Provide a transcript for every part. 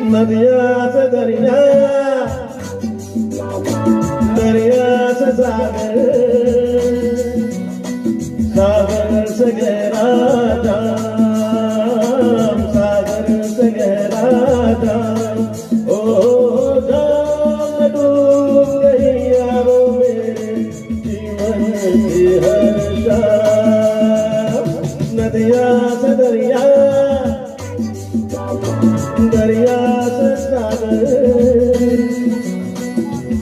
नदिया से दरिया, दरिया से सागर, सागर से गहरा जाम, सागर से गहरा जाम। ओ जाम डूब गई यारों मेरे जीवन की हर शाम। नदिया से दरिया, दरिया से सागर,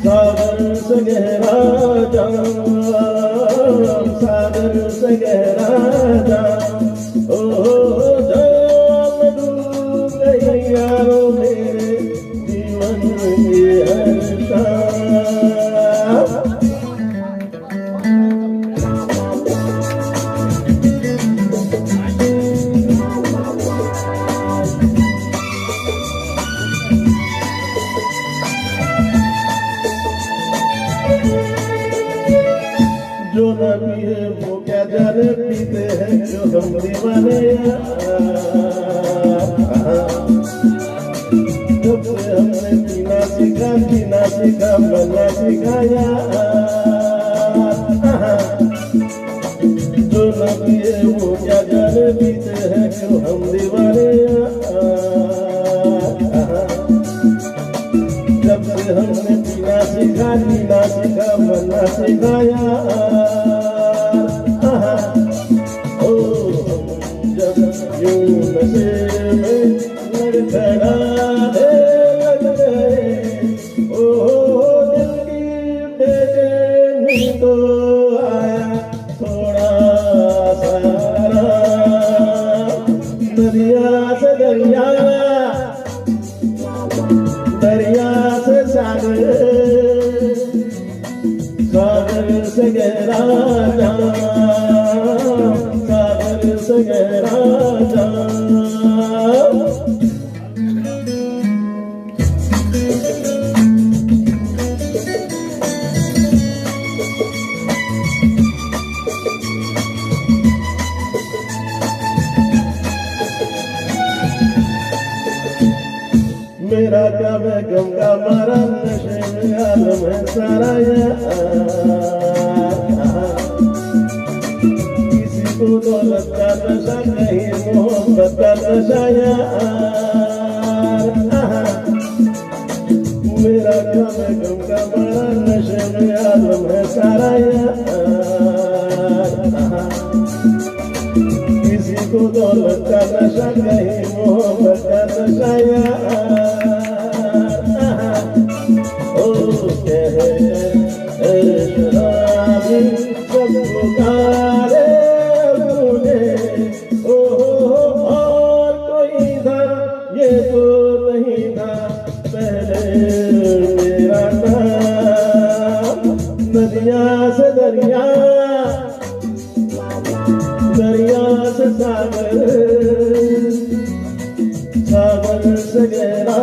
सागर से गहरा जाम, सागर से गहरा जाम। ओ जाम डूब गई यारों मेरे जीवन की हर शाम। जो न पिए वो क्या जाने, पीते हैं जो हम दीवाने। जब से हमने पीना सीखा, पीना सीखा, बनना सिखाया। जो न पिए वो क्या जाने, पीते हैं जो हम दीवाने। जब से हमने पीना सीखा, पीना सीखा, बनना सिखाया। ओ जब यूं नशे में लड़खड़ाने लग गए, ओ दिल की बेचैनी तो आया थोड़ा सा आराम। नदिया से दरिया, दरिया से सागर, सागर से गहरा जाम, सागर से गहरा जाम। मेरा क्या मैं गम का मारा, नशे में आलम है सारा यार। किसी को दौलत का नशा, कहीं मोहब्बत का नशा यार। मेरा क्या मैं गम का मारा, नशे में आलम है सारा यार। किसी को दौलत का नशा, कहीं मोहब्बत का नशा यार। ये तो नहीं था पहले मेरा नाम। नदिया से दरिया, दरिया से सागर, सागर से गहरा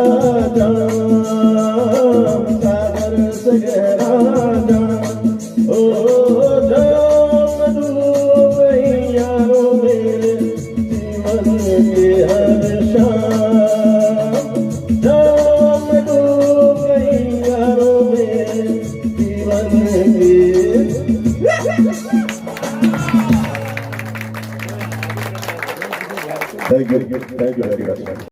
जाम, सागर से गहरा जाम। ओ जाम डूब गई यारों मेरे जीवन की हर शाम। जाम डूब गई यारों मेरे जीवन की। Thank you very much.